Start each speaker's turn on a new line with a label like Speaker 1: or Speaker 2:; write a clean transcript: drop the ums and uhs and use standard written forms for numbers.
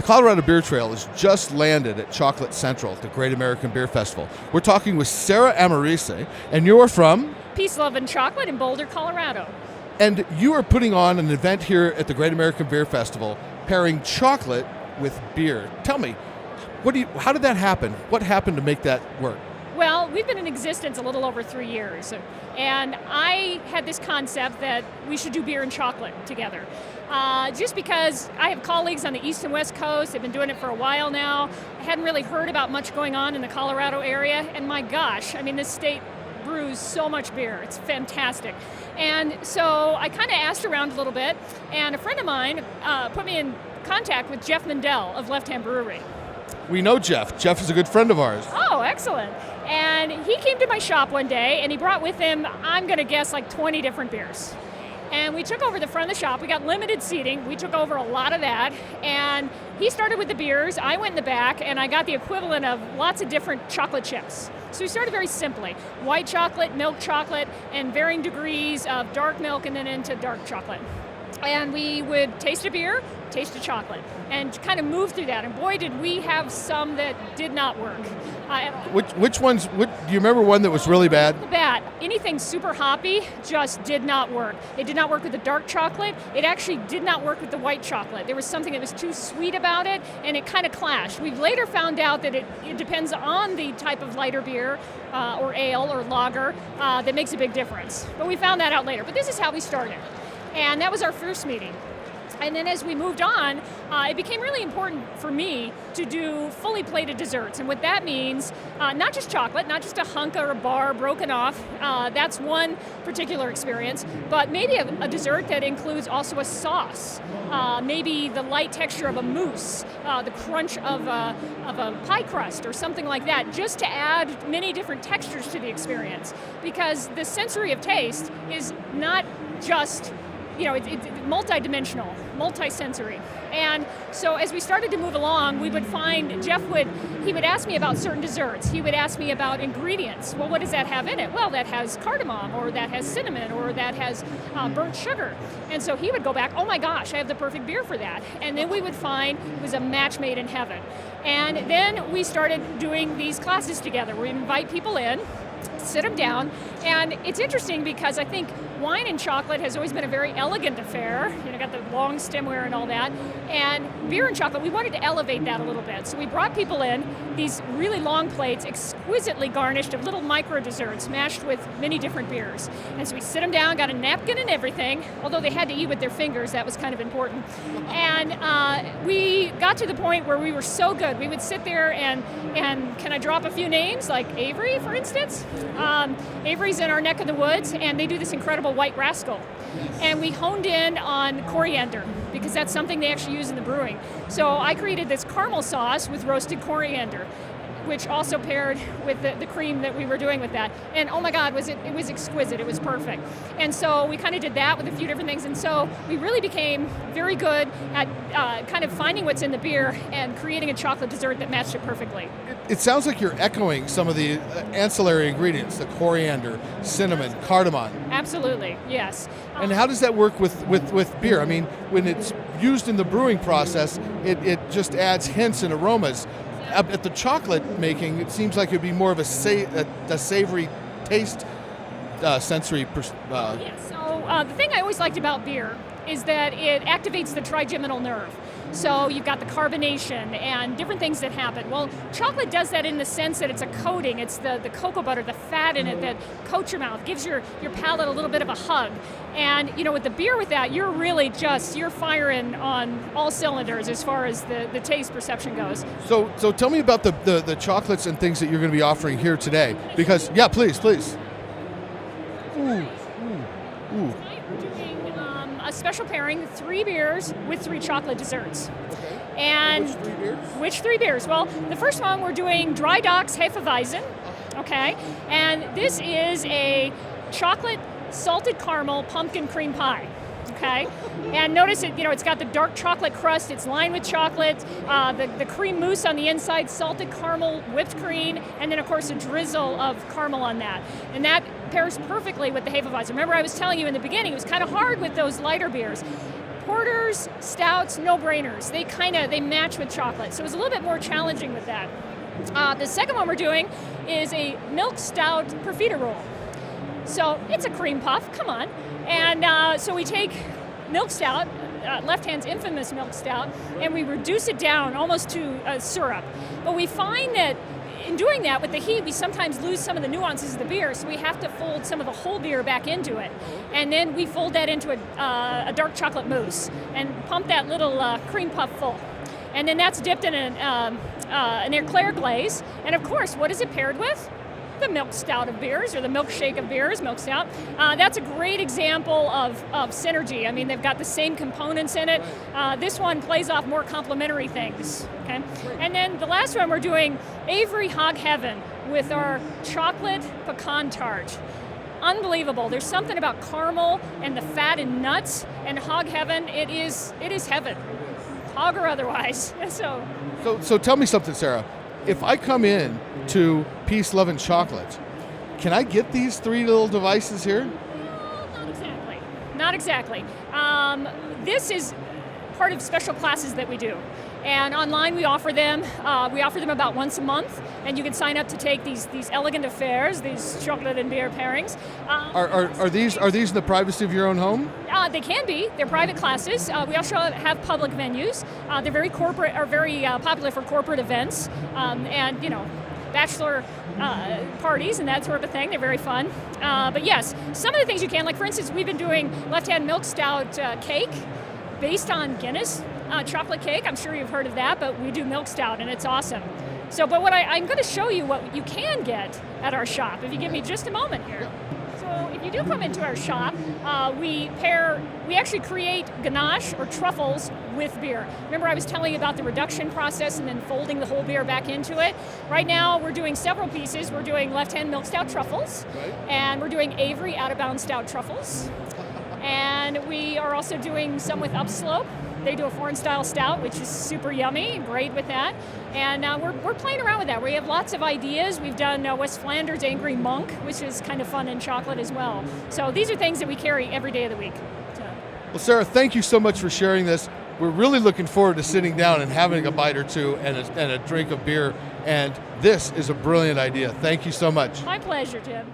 Speaker 1: Colorado Beer Trail has just landed at Chocolate Central at the Great American Beer Festival. We're talking with Sarah Amarise, and you are from?
Speaker 2: Peace, Love, and Chocolate in Boulder, Colorado.
Speaker 1: And you are putting on an event here at the Great American Beer Festival, pairing chocolate with beer. Tell me, how did that happen? What happened to make that work?
Speaker 2: Well, we've been in existence a little over 3 years, and I had this concept that we should do beer and chocolate together. Just because I have colleagues on the East and West Coast, they've been doing it for a while now. I hadn't really heard about much going on in the Colorado area, and my gosh, I mean, this state brews so much beer. It's fantastic. And so I kind of asked around a little bit, and a friend of mine put me in contact with Jeff Mandel of Left Hand Brewery.
Speaker 1: We know Jeff. Jeff is a good friend of ours.
Speaker 2: Oh, excellent. And he came to my shop one day, and he brought with him, I'm going to guess, like 20 different beers. And we took over the front of the shop. We got limited seating. We took over a lot of that. And he started with the beers. I went in the back, and I got the equivalent of lots of different chocolate chips. So we started very simply. White chocolate, milk chocolate, and varying degrees of dark milk, and then into dark chocolate. And we would taste a beer, taste a chocolate, and kind of move through that. And boy, did we have some that did not work.
Speaker 1: Which ones, do you remember one that was really bad?
Speaker 2: Bad. Anything super hoppy just did not work. It did not work with the dark chocolate. It actually did not work with the white chocolate. There was something that was too sweet about it, and it kind of clashed. We've later found out that it depends on the type of lighter beer, or ale, or lager, that makes a big difference. But we found that out later. But this is how we started. And that was our first meeting. And then as we moved on, it became really important for me to do fully plated desserts. And what that means, not just chocolate, not just a hunk or a bar broken off, that's one particular experience, but maybe a dessert that includes also a sauce, maybe the light texture of a mousse, the crunch of a pie crust or something like that, just to add many different textures to the experience. Because the sensory of taste is not just it's multi-dimensional, multi-sensory. And so as we started to move along, we would find he would ask me about certain desserts. He would ask me about ingredients. Well, what does that have in it? Well, that has cardamom, or that has cinnamon, or that has burnt sugar. And so he would go back, oh my gosh, I have the perfect beer for that. And then we would find it was a match made in heaven. And then we started doing these classes together. We invite people in, sit them down, and it's interesting because I think wine and chocolate has always been a very elegant affair. Got the long stemware and all that. And beer and chocolate, we wanted to elevate that a little bit. So we brought people in, these really long plates, exquisitely garnished of little micro desserts, mashed with many different beers. And so we sit them down, got a napkin and everything, although they had to eat with their fingers, that was kind of important. And we got to the point where we were so good. We would sit there and can I drop a few names, like Avery, for instance? Avery's in our neck of the woods, and they do this incredible white rascal. And we honed in on coriander, because that's something they actually use in the brewing. So I created this caramel sauce with roasted coriander, which also paired with the cream that we were doing with that. And oh my God, it was exquisite, it was perfect. And so we kind of did that with a few different things. And so we really became very good at kind of finding what's in the beer and creating a chocolate dessert that matched it perfectly.
Speaker 1: It sounds like you're echoing some of the ancillary ingredients, the coriander, cinnamon, cardamom.
Speaker 2: Absolutely, yes.
Speaker 1: And how does that work with beer? I mean, when it's used in the brewing process, it just adds hints and aromas. At the chocolate making, it seems like it would be more of a savory taste, sensory.
Speaker 2: Yes. So the thing I always liked about beer is that it activates the trigeminal nerve. So you've got the carbonation and different things that happen. Well, chocolate does that in the sense that it's a coating. It's the cocoa butter, the fat in it that coats your mouth, gives your palate a little bit of a hug. And with the beer with that, you're really you're firing on all cylinders as far as the taste perception goes.
Speaker 1: So tell me about the chocolates and things that you're going to be offering here today. Because, yeah, please. Ooh.
Speaker 2: We're doing a special pairing, 3 beers with 3 chocolate desserts.
Speaker 1: Okay.
Speaker 2: And which 3 beers? Well, the first one we're doing Dry Docks Hefeweizen, okay? And this is a chocolate salted caramel pumpkin cream pie. Okay, and notice it's got the dark chocolate crust. It's lined with chocolate, the cream mousse on the inside, salted caramel, whipped cream, and then of course a drizzle of caramel on that. And that pairs perfectly with the Hefeweizen. Remember, I was telling you in the beginning, it was kind of hard with those lighter beers. Porters, stouts, no-brainers. They match with chocolate. So it was a little bit more challenging with that. The second one we're doing is a milk stout profiterole. So it's a cream puff, come on. And so we take milk stout, Left Hand's infamous milk stout, and we reduce it down almost to syrup. But we find that in doing that with the heat, we sometimes lose some of the nuances of the beer, so we have to fold some of the whole beer back into it. And then we fold that into a dark chocolate mousse and pump that little cream puff full. And then that's dipped in an eclair glaze. And of course, what is it paired with? The milk stout of beers, or the milkshake of beers, milk stout. That's a great example of synergy. I mean, they've got the same components in it. This one plays off more complementary things. Okay, and then the last one we're doing Avery Hog Heaven with our chocolate pecan tart. Unbelievable. There's something about caramel and the fat and nuts and Hog Heaven. It is heaven, hog or otherwise.
Speaker 1: So tell me something, Sarah. If I come in to Peace, Love, and Chocolate, can I get these 3 little devices here?
Speaker 2: Well, not exactly. Not exactly. This is part of special classes that we do. And online we offer them. We offer them about once a month, and you can sign up to take these elegant affairs, these chocolate and beer pairings.
Speaker 1: Are these in the privacy of your own home?
Speaker 2: They can be. They're private classes. We also have public venues. They're very corporate, or very popular for corporate events, and bachelor parties and that sort of thing. They're very fun. But yes, some of the things you can, like for instance, we've been doing Left Hand milk stout cake based on Guinness chocolate cake. I'm sure you've heard of that, but we do milk stout and it's awesome. So, but I'm going to show you what you can get at our shop, if you give me just a moment here. So if you do come into our shop, we actually create ganache or truffles with beer. Remember I was telling you about the reduction process and then folding the whole beer back into it? Right now we're doing several pieces. We're doing Left Hand milk stout truffles, and we're doing Avery Out of Bounds stout truffles. And we are also doing some with Upslope. They do a foreign style stout, which is super yummy, great with that. And we're playing around with that. We have lots of ideas. We've done West Flanders Angry Monk, which is kind of fun in chocolate as well. So these are things that we carry every day of the week.
Speaker 1: Well, Sarah, thank you so much for sharing this. We're really looking forward to sitting down and having a bite or two and a drink of beer. And this is a brilliant idea. Thank you so much.
Speaker 2: My pleasure, Tim.